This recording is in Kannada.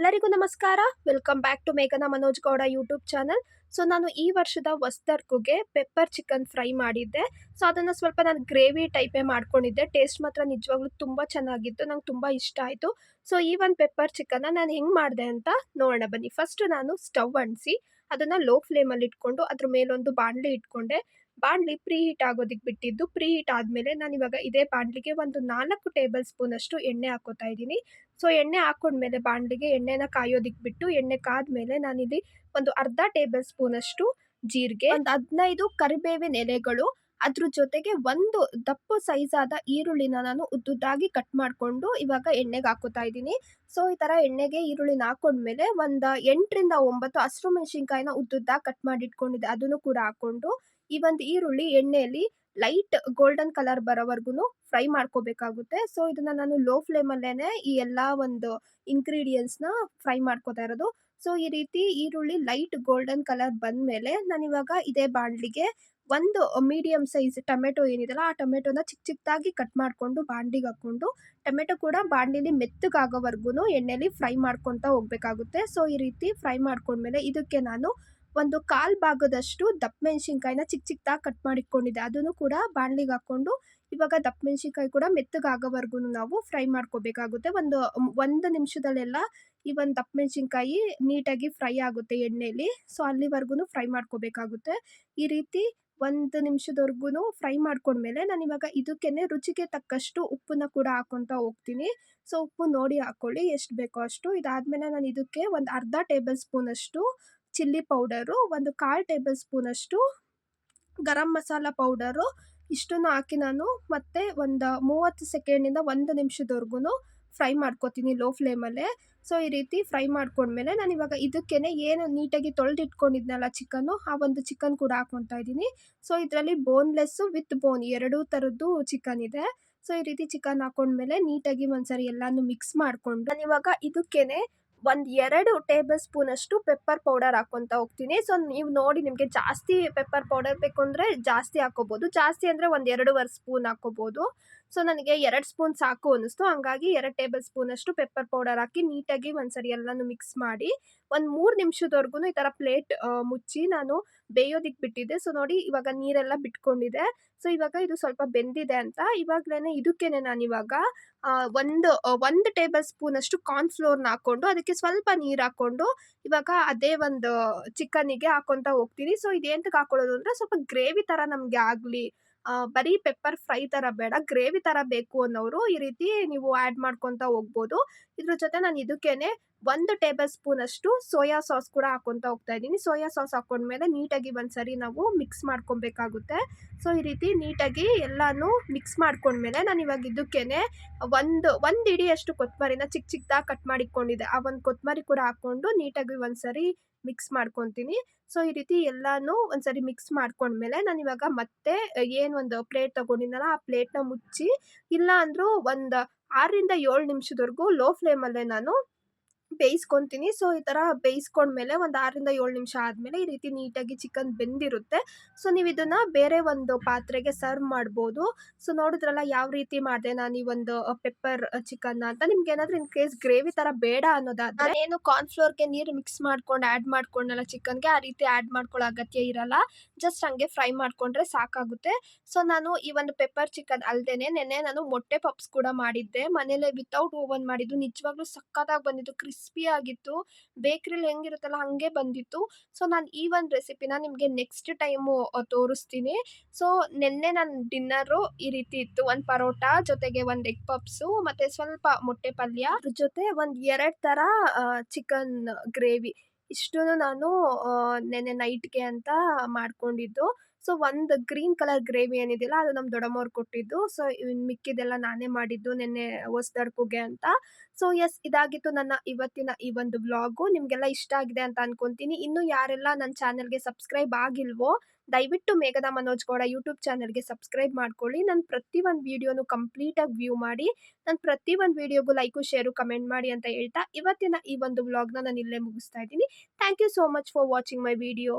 ಎಲ್ಲರಿಗೂ ನಮಸ್ಕಾರ. ವೆಲ್ಕಮ್ ಬ್ಯಾಕ್ ಟು ಮೇಘನಾ Manoj Gowda YouTube channel. So ನಾನು ಈ ವರ್ಷದ ಹೊಸದರ್ಕುಗೆ ಪೆಪ್ಪರ್ ಚಿಕನ್ ಫ್ರೈ ಮಾಡಿದ್ದೆ. ಸೊ ಅದನ್ನು ಸ್ವಲ್ಪ ನಾನು ಗ್ರೇವಿ ಟೈಪೇ ಮಾಡ್ಕೊಂಡಿದ್ದೆ. ಟೇಸ್ಟ್ ಮಾತ್ರ ನಿಜವಾಗ್ಲೂ ತುಂಬ ಚೆನ್ನಾಗಿತ್ತು. ನಂಗೆ ತುಂಬ ಇಷ್ಟ ಆಯಿತು. ಸೊ ಈ ಒಂದು ಪೆಪ್ಪರ್ ಚಿಕನ್ನ ನಾನು ಹೆಂಗೆ ಮಾಡಿದೆ ಅಂತ ನೋಡೋಣ ಬನ್ನಿ. ಫಸ್ಟು ನಾನು ಸ್ಟವ್ ಅಂಟಿಸಿ ಅದನ್ನು ಲೋ ಫ್ಲೇಮಲ್ಲಿ ಇಟ್ಕೊಂಡು ಅದ್ರ ಮೇಲೊಂದು ಬಾಣಲಿ ಇಟ್ಕೊಂಡೆ. ಬಾಣಲಿ ಪ್ರೀ ಹೀಟ್ ಆಗೋದಕ್ಕೆ ಬಿಟ್ಟಿದ್ದು. ಪ್ರೀ ಹೀಟ್ ಆದಮೇಲೆ ನಾನಿವಾಗ ಇದೇ ಬಾಣಲಿಗೆ ಒಂದು 4 ಟೇಬಲ್ ಸ್ಪೂನಷ್ಟು ಎಣ್ಣೆ ಹಾಕ್ಕೋತಾ ಇದ್ದೀನಿ. ಸೊ ಎಣ್ಣೆ ಹಾಕೊಂಡ್ಮೇಲೆ ಬಾಣಲಿಗೆ ಎಣ್ಣೆನ ಕಾಯೋದಿಕ್ಕೆ ಬಿಟ್ಟು ಎಣ್ಣೆ ಕಾದ್ಮೇಲೆ ನಾನಿಲ್ಲಿ ಒಂದು ಅರ್ಧ ಟೇಬಲ್ ಸ್ಪೂನಷ್ಟು ಜೀರಿಗೆ, ಒಂದು 15 ಕರಿಬೇವಿನ ಎಲೆಗಳು, ಅದ್ರ ಜೊತೆಗೆ ಒಂದು ದಪ್ಪ ಸೈಜಾದ ಈರುಳ್ಳಿನ ನಾನು ಉದ್ದುದ್ದಾಗಿ ಕಟ್ ಮಾಡಿಕೊಂಡು ಇವಾಗ ಎಣ್ಣೆಗೆ ಹಾಕೋತಾ ಇದ್ದೀನಿ. ಸೊ ಈ ಥರ ಎಣ್ಣೆಗೆ ಈರುಳ್ಳಿನ ಹಾಕೊಂಡ್ಮೇಲೆ ಒಂದು 8ರಿಂದ 9 ಹಸಿರು ಮೆಣಸಿನ್ಕಾಯಿನ ಉದ್ದುದ್ದಾಗಿ ಕಟ್ ಮಾಡಿ ಇಟ್ಕೊಂಡಿದ್ದೆ, ಅದನ್ನು ಕೂಡ ಹಾಕ್ಕೊಂಡು ಈ ಒಂದು ಈರುಳ್ಳಿ ಎಣ್ಣೆಯಲ್ಲಿ ಲೈಟ್ ಗೋಲ್ಡನ್ ಕಲರ್ ಬರೋವರೆಗೂ ಫ್ರೈ ಮಾಡ್ಕೋಬೇಕಾಗುತ್ತೆ. ಸೊ ಇದನ್ನ ನಾನು ಲೋ ಫ್ಲೇಮಲ್ಲೇ ಈ ಎಲ್ಲ ಒಂದು ಇಂಗ್ರೀಡಿಯೆಂಟ್ಸ್ನ ಫ್ರೈ ಮಾಡ್ಕೋತಾ ಇರೋದು. ಸೊ ಈ ರೀತಿ ಈರುಳ್ಳಿ ಲೈಟ್ ಗೋಲ್ಡನ್ ಕಲರ್ ಬಂದಮೇಲೆ ನಾನಿವಾಗ ಇದೇ ಬಾಣಲಿಗೆ ಒಂದು ಮೀಡಿಯಮ್ ಸೈಜ್ ಟೊಮೆಟೊ ಏನಿದೆಯಲ್ಲ ಆ ಟೊಮೆಟೊನ ಚಿಕ್ಕ ಚಿಕ್ಕದಾಗಿ ಕಟ್ ಮಾಡಿಕೊಂಡು ಬಾಣಲಿಗೆ ಹಾಕ್ಕೊಂಡು ಟೊಮೆಟೊ ಕೂಡ ಬಾಣಲಿಲಿ ಮೆತ್ತಗಾಗೋವರೆಗೂ ಎಣ್ಣೆಲಿ ಫ್ರೈ ಮಾಡ್ಕೊತಾ ಹೋಗಬೇಕಾಗುತ್ತೆ. ಸೊ ಈ ರೀತಿ ಫ್ರೈ ಮಾಡ್ಕೊಂಡ್ಮೇಲೆ ಇದಕ್ಕೆ ನಾನು ಒಂದು 1/4 ಭಾಗದಷ್ಟು ದಪ್ಪ ಮೆಣಸಿನ್ಕಾಯಿನ ಚಿಕ್ಕ ಚಿಕ್ಕದಾಗಿ ಕಟ್ ಮಾಡಿಟ್ಕೊಂಡಿದ್ದೆ, ಅದನ್ನು ಕೂಡ ಬಾಣಲಿಗೆ ಹಾಕ್ಕೊಂಡು ಇವಾಗ ದಪ್ಪ ಮೆಣಸಿನ್ಕಾಯಿ ಕೂಡ ಮೆತ್ತಗಾಗೋವರೆಗೂ ನಾವು ಫ್ರೈ ಮಾಡ್ಕೋಬೇಕಾಗುತ್ತೆ. ಒಂದು ನಿಮಿಷದಲ್ಲೆಲ್ಲ ಈ ಒಂದು ದಪ್ಪ ಮೆಣಸಿನ್ಕಾಯಿ ನೀಟಾಗಿ ಫ್ರೈ ಆಗುತ್ತೆ ಎಣ್ಣೆಯಲ್ಲಿ. ಸೊ ಅಲ್ಲಿವರೆಗೂ ಫ್ರೈ ಮಾಡ್ಕೋಬೇಕಾಗುತ್ತೆ. ಈ ರೀತಿ 1 ನಿಮಿಷದವರೆಗೂ ಫ್ರೈ ಮಾಡ್ಕೊಂಡ್ಮೇಲೆ ನಾನಿವಾಗ ಇದಕ್ಕೇನೆ ರುಚಿಗೆ ತಕ್ಕಷ್ಟು ಉಪ್ಪನ್ನ ಕೂಡ ಹಾಕ್ಕೊತಾ ಹೋಗ್ತೀನಿ. ಸೊ ಉಪ್ಪು ನೋಡಿ ಹಾಕ್ಕೊಳ್ಳಿ ಎಷ್ಟು ಬೇಕೋ ಅಷ್ಟು. ಇದಾದಮೇಲೆ ನಾನು ಇದಕ್ಕೆ ಒಂದು ಅರ್ಧ ಟೇಬಲ್ ಸ್ಪೂನಷ್ಟು ಚಿಲ್ಲಿ ಪೌಡರು, ಒಂದು 1/4 ಟೇಬಲ್ ಸ್ಪೂನಷ್ಟು ಗರಂ ಮಸಾಲ ಪೌಡರು, ಇಷ್ಟನ್ನು ಹಾಕಿ ನಾನು ಮತ್ತೆ ಒಂದು 30 ಸೆಕೆಂಡಿಂದ 1 ನಿಮಿಷದವರೆಗೂ ಫ್ರೈ ಮಾಡ್ಕೊತೀನಿ ಲೋ ಫ್ಲೇಮಲ್ಲೇ. ಸೊ ಈ ರೀತಿ ಫ್ರೈ ಮಾಡ್ಕೊಂಡ್ಮೇಲೆ ನಾನಿವಾಗ ಇದಕ್ಕೇನೆ ಏನು ನೀಟಾಗಿ ತೊಳೆದಿಟ್ಕೊಂಡಿದ್ನಲ್ಲ ಚಿಕನ್ನು, ಆ ಒಂದು ಚಿಕನ್ ಕೂಡ ಹಾಕ್ಕೊತಾ ಇದ್ದೀನಿ. ಸೊ ಇದರಲ್ಲಿ ಬೋನ್ಲೆಸ್ಸು ವಿತ್ ಬೋನ್ ಎರಡೂ ಥರದ್ದು ಚಿಕನ್ ಇದೆ. ಸೊ ಈ ರೀತಿ ಚಿಕನ್ ಹಾಕೊಂಡ್ಮೇಲೆ ನೀಟಾಗಿ ಒಂದ್ಸರಿ ಎಲ್ಲಾನು ಮಿಕ್ಸ್ ಮಾಡಿಕೊಂಡು ನಾನಿವಾಗ ಇದಕ್ಕೇನೆ ಒಂದು 2 ಟೇಬಲ್ ಸ್ಪೂನಷ್ಟು ಪೆಪ್ಪರ್ ಪೌಡರ್ ಹಾಕ್ಕೊತಾ ಹೋಗ್ತೀನಿ. ಸೊ ನೀವು ನೋಡಿ ನಿಮಗೆ ಜಾಸ್ತಿ ಪೆಪ್ಪರ್ ಪೌಡರ್ ಬೇಕು ಅಂದರೆ ಜಾಸ್ತಿ ಹಾಕ್ಕೋಬೋದು, ಜಾಸ್ತಿ ಅಂದರೆ ಒಂದು 2.5 ಸ್ಪೂನ್ ಹಾಕ್ಕೋಬೋದು. ಸೊ ನನಗೆ 2 ಸ್ಪೂನ್ ಸಾಕು ಅನ್ನಿಸ್ತು, ಹಂಗಾಗಿ 2 ಟೇಬಲ್ ಸ್ಪೂನಷ್ಟು ಪೆಪ್ಪರ್ ಪೌಡರ್ ಹಾಕಿ ನೀಟಾಗಿ ಒಂದ್ಸರಿ ಎಲ್ಲನೂ ಮಿಕ್ಸ್ ಮಾಡಿ ಒಂದು 3 ನಿಮಿಷದವರೆಗೂ ಈ ಥರ ಪ್ಲೇಟ್ ಮುಚ್ಚಿ ನಾನು ಬೇಯೋದಿಕ್ಕೆ ಬಿಟ್ಟಿದ್ದೆ. ಸೊ ನೋಡಿ ಇವಾಗ ನೀರೆಲ್ಲ ಬಿಟ್ಕೊಂಡಿದೆ. ಸೊ ಇವಾಗ ಇದು ಸ್ವಲ್ಪ ಬೆಂದಿದೆ ಅಂತ ಇವಾಗಲೇ ಇದಕ್ಕೇನೆ ನಾನಿವಾಗ ಒಂದು ಟೇಬಲ್ ಸ್ಪೂನಷ್ಟು ಕಾರ್ನ್‌ಫ್ಲೋರ್‌ನ ಹಾಕ್ಕೊಂಡು ಅದಕ್ಕೆ ಸ್ವಲ್ಪ ನೀರು ಹಾಕ್ಕೊಂಡು ಇವಾಗ ಅದೇ ಒಂದು ಚಿಕನ್ನಿಗೆ ಹಾಕ್ಕೊತಾ ಹೋಗ್ತೀನಿ. ಸೊ ಇದೇಂತಕ್ಕೆ ಹಾಕ್ಕೊಳ್ಳೋದು ಅಂದರೆ ಸ್ವಲ್ಪ ಗ್ರೇವಿ ಥರ ನಮಗೆ ಆಗಲಿ, ಬರೀ ಪೆಪ್ಪರ್ ಫ್ರೈ ಥರ ಬೇಡ, ಗ್ರೇವಿ ಥರ ಬೇಕು ಅನ್ನೋರು ಈ ರೀತಿ ನೀವು ಆ್ಯಡ್ ಮಾಡ್ಕೊತಾ ಹೋಗ್ಬೋದು. ಇದ್ರ ಜೊತೆ ನಾನು ಇದಕ್ಕೇನೆ 1 ಟೇಬಲ್ ಸ್ಪೂನಷ್ಟು ಸೋಯಾ ಸಾಸ್ ಕೂಡ ಹಾಕ್ಕೊತಾ ಹೋಗ್ತಾ ಇದ್ದೀನಿ. ಸೋಯಾ ಸಾಸ್ ಹಾಕ್ಕೊಂಡ್ಮೇಲೆ ನೀಟಾಗಿ ಒಂದ್ಸರಿ ನಾವು ಮಿಕ್ಸ್ ಮಾಡ್ಕೊಬೇಕಾಗುತ್ತೆ. ಸೊ ಈ ರೀತಿ ನೀಟಾಗಿ ಎಲ್ಲಾನು ಮಿಕ್ಸ್ ಮಾಡ್ಕೊಂಡ್ಮೇಲೆ ನಾನಿವಾಗ ಇದಕ್ಕೇನೆ ಒಂದು ಇಡಿಯಷ್ಟು ಕೊತ್ತಂಬರಿನ ಚಿಕ್ಕ ಚಿಕ್ಕದಾಗಿ ಕಟ್ ಮಾಡಿಟ್ಕೊಂಡಿದ್ದೆ, ಆ ಒಂದು ಕೊತ್ತಂಬರಿ ಕೂಡ ಹಾಕ್ಕೊಂಡು ನೀಟಾಗಿ ಒಂದ್ಸರಿ ಮಿಕ್ಸ್ ಮಾಡ್ಕೊತೀನಿ. ಸೊ ಈ ರೀತಿ ಎಲ್ಲಾನು ಒಂದ್ಸರಿ ಮಿಕ್ಸ್ ಮಾಡ್ಕೊಂಡ್ಮೇಲೆ ನಾನಿವಾಗ ಮತ್ತೆ ಏನು ಒಂದು ಪ್ಲೇಟ್ ತಗೊಂಡಿದ್ನಲ್ಲ ಆ ಪ್ಲೇಟ್‌ನ ಮುಚ್ಚಿ ಇಲ್ಲ ಅಂದರೂ ಒಂದು 6ರಿಂದ 7 ನಿಮಿಷದವರೆಗೂ ಲೋ ಫ್ಲೇಮಲ್ಲೇ ನಾನು ಬೇಯಿಸ್ಕೊತೀನಿ. ಸೊ ಈ ಥರ ಬೇಯಿಸ್ಕೊಂಡ್ಮೇಲೆ ಒಂದು 6ರಿಂದ 7 ನಿಮಿಷ ಆದಮೇಲೆ ಈ ರೀತಿ ನೀಟಾಗಿ ಚಿಕನ್ ಬೆಂದಿರುತ್ತೆ. ಸೊ ನೀವು ಇದನ್ನು ಬೇರೆ ಒಂದು ಪಾತ್ರೆಗೆ ಸರ್ವ್ ಮಾಡ್ಬೋದು. ಸೊ ನೋಡಿದ್ರಲ್ಲ ಯಾವ ರೀತಿ ಮಾಡಿದೆ ನಾನು ಈ ಒಂದು ಪೆಪ್ಪರ್ ಚಿಕನ್ನ ಅಂತ. ನಿಮ್ಗೆ ಏನಾದರೂ ಇನ್ ಕೇಸ್ ಗ್ರೇವಿ ಥರ ಬೇಡ ಅನ್ನೋದಾದರೆ ನಾನೇನು ಕಾರ್ನ್‌ಫ್ಲೋರ್‌ಗೆ ನೀರು ಮಿಕ್ಸ್ ಮಾಡ್ಕೊಂಡು ಆ್ಯಡ್ ಮಾಡ್ಕೊಂಡಲ್ಲ ಚಿಕನ್ಗೆ, ಆ ರೀತಿ ಆ್ಯಡ್ ಮಾಡ್ಕೊಳ್ಳೋ ಅಗತ್ಯ ಇರಲ್ಲ. ಜಸ್ಟ್ ಹಂಗೆ ಫ್ರೈ ಮಾಡಿಕೊಂಡ್ರೆ ಸಾಕಾಗುತ್ತೆ. ಸೊ ನಾನು ಈ ಒಂದು ಪೆಪ್ಪರ್ ಚಿಕನ್ ಅಲ್ಲದೇನೆ ನೆನ್ನೆ ನಾನು ಮೊಟ್ಟೆ ಪಪ್ಸ್ ಕೂಡ ಮಾಡಿದ್ದೆ ಮನೇಲೇ ವಿತೌಟ್ ಓವನ್ ಮಾಡಿದ್ದು. ನಿಜವಾಗ್ಲೂ ಸಕ್ಕತ್ತಾಗಿ ಬಂದಿತ್ತು, ಕ್ರಿಸ್ಪಿ ಆಗಿತ್ತು, ಬೇಕ್ರಿಲಿ ಹೆಂಗಿರುತ್ತಲ್ಲ ಹಾಗೆ ಬಂದಿತ್ತು. ಸೊ ನಾನು ಈ ಒಂದು ರೆಸಿಪಿನ ನಿಮಗೆ ನೆಕ್ಸ್ಟ್ ಟೈಮು ತೋರಿಸ್ತೀನಿ. ಸೊ ನೆನ್ನೆ ನನ್ನ ಡಿನ್ನರು ಈ ರೀತಿ ಇತ್ತು. ಒಂದು ಪರೋಟ ಜೊತೆಗೆ ಒಂದು ಎಗ್ ಪಪ್ಸು ಮತ್ತು ಸ್ವಲ್ಪ ಮೊಟ್ಟೆ ಪಲ್ಯ, ಅದ್ರ ಜೊತೆ ಒಂದು 2 ಥರ ಚಿಕನ್ ಗ್ರೇವಿ, ಇಷ್ಟನ್ನು ನಾನು ನೆನ್ನೆ ನೈಟ್ಗೆ ಅಂತ ಮಾಡ್ಕೊಂಡಿದ್ದು. ಸೊ ಒಂದು ಗ್ರೀನ್ ಕಲರ್ ಗ್ರೇವಿ ಏನಿದೆಯಲ್ಲ ಅದು ನಮ್ಮ ದೊಡ್ಡಮ್ಮವ್ರು ಕೊಟ್ಟಿದ್ದು. ಸೊ ಇನ್ನು ಮಿಕ್ಕಿದ್ದೆಲ್ಲ ನಾನೇ ಮಾಡಿದ್ದು ನೆನ್ನೆ ಹೊಸ್ದಡ್ಕುಗೆ ಅಂತ. ಸೊ ಎಸ್, ಇದಾಗಿತ್ತು ನನ್ನ ಇವತ್ತಿನ ಈ ಒಂದು ವ್ಲಾಗು. ನಿಮಗೆಲ್ಲ ಇಷ್ಟ ಆಗಿದೆ ಅಂತ ಅನ್ಕೊತೀನಿ. ಇನ್ನೂ ಯಾರೆಲ್ಲ ನನ್ನ ಚಾನಲ್ಗೆ ಸಬ್ಸ್ಕ್ರೈಬ್ ಆಗಿಲ್ವೋ ದಯವಿಟ್ಟು ಮೇಘನಾ ಮನೋಜ್ ಗೌಡ ಯೂಟ್ಯೂಬ್ ಚಾನಲ್ಗೆ ಸಬ್ಸ್ಕ್ರೈಬ್ ಮಾಡ್ಕೊಳ್ಳಿ. ನಾನು ಪ್ರತಿ ಒಂದು ವೀಡಿಯೋನು ಕಂಪ್ಲೀಟಾಗಿ ವ್ಯೂ ಮಾಡಿ, ನಾನು ಪ್ರತಿ ಒಂದು ವೀಡಿಯೋಗೂ ಲೈಕು ಶೇರು ಕಮೆಂಟ್ ಮಾಡಿ ಅಂತ ಹೇಳ್ತಾ ಇವತ್ತಿನ ಈ ಒಂದು ವ್ಲಾಗ್ನ ನಾನು ಇಲ್ಲೇ ಮುಗಿಸ್ತಾ ಇದ್ದೀನಿ. Thank you so much for watching my video.